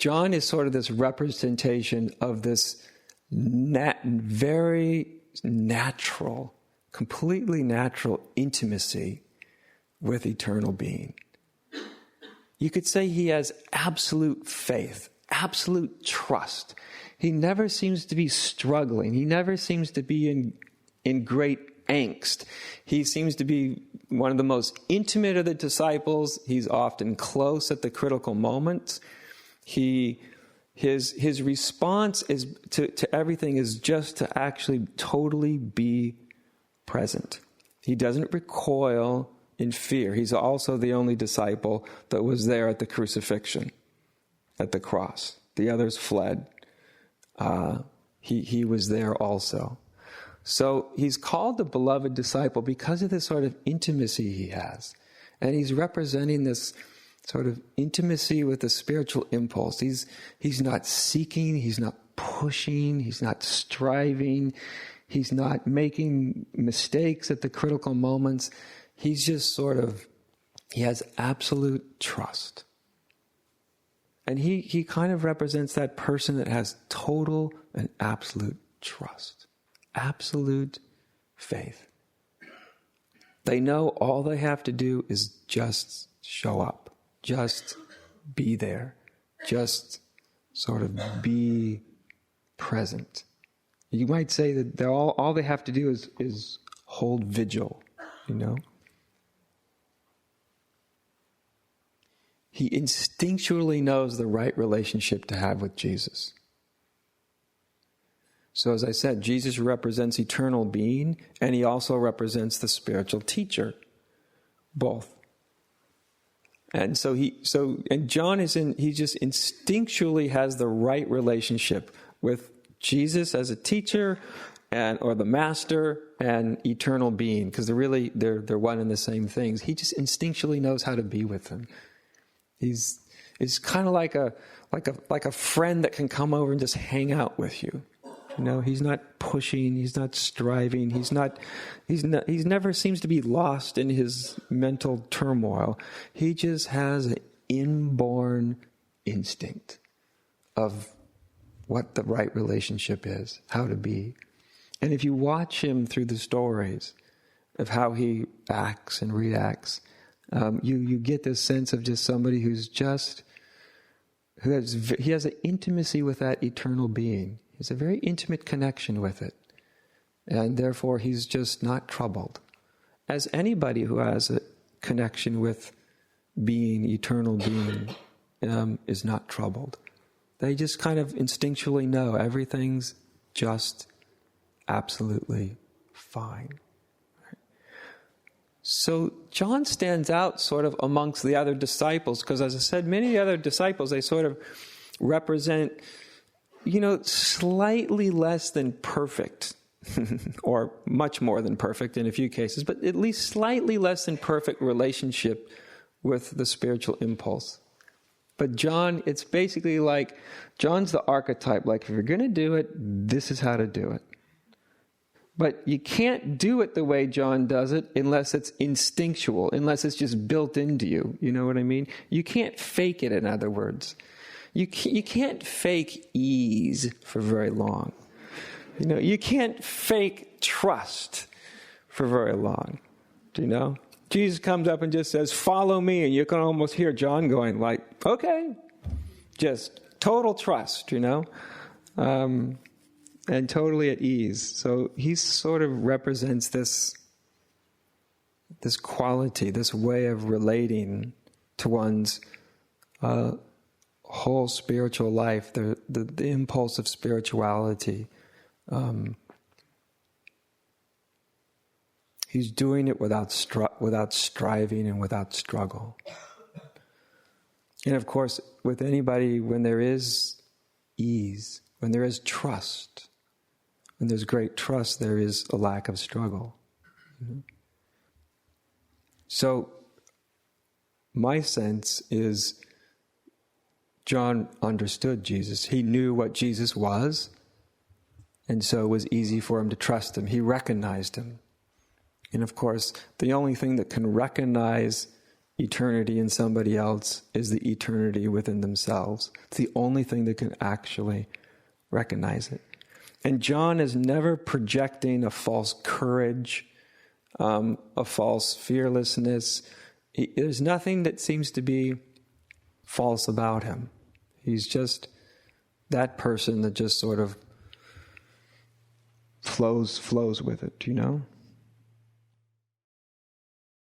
John is sort of this representation of this very natural, completely natural intimacy with eternal being. You could say he has absolute faith, absolute trust. He never seems to be struggling. He never seems to be in great angst. He seems to be one of the most intimate of the disciples. He's often close at the critical moments. His response is to everything is just to actually totally be present. He doesn't recoil in fear. He's also the only disciple that was there at the crucifixion, at the cross. The others fled. He was there also. So he's called the beloved disciple because of this sort of intimacy he has. And he's representing this sort of intimacy with the spiritual impulse. He's not seeking, he's not pushing, he's not striving, he's not making mistakes at the critical moments. He's just he has absolute trust. And he kind of represents that person that has total and absolute trust. Absolute faith. They know all they have to do is just show up. Just be there. Just sort of be present. You might say that all they have to do is hold vigil, you know. He instinctually knows the right relationship to have with Jesus. So as I said, Jesus represents eternal being, and he also represents the spiritual teacher, both. And and John he just instinctually has the right relationship with Jesus as a teacher or the master and eternal being, because they're one and the same things. He just instinctually knows how to be with them. It's kind of like a friend that can come over and just hang out with you. You know, he's not pushing, he's not striving, he never seems to be lost in his mental turmoil. He just has an inborn instinct of what the right relationship is, how to be. And if you watch him through the stories of how he acts and reacts, you get this sense of just somebody he has an intimacy with that eternal being. He has a very intimate connection with it. And therefore he's just not troubled. As anybody who has a connection with being, eternal being, is not troubled. They just kind of instinctually know everything's just absolutely fine. So John stands out sort of amongst the other disciples, because as I said, many of the other disciples, they sort of represent, slightly less than perfect, or much more than perfect in a few cases, but at least slightly less than perfect relationship with the spiritual impulse. But John, it's basically like, John's the archetype, like if you're going to do it, this is how to do it. But you can't do it the way John does it unless it's instinctual, unless it's just built into you. You know what I mean? You can't fake it, in other words. You can't fake ease for very long. You can't fake trust for very long. Do you know? Jesus comes up and just says, "Follow me," and you can almost hear John going like, "Okay." Just total trust, and totally at ease. So he sort of represents this quality, this way of relating to one's whole spiritual life, the impulse of spirituality. He's doing it without striving and without struggle. And of course, with anybody, when there is ease, when there is trust, when there's great trust, there is a lack of struggle. So, my sense is John understood Jesus. He knew what Jesus was, and so it was easy for him to trust him. He recognized him. And of course, the only thing that can recognize eternity in somebody else is the eternity within themselves. It's the only thing that can actually recognize it. And John is never projecting a false courage, a false fearlessness. There's nothing that seems to be false about him. He's just that person that just sort of flows with it, you know?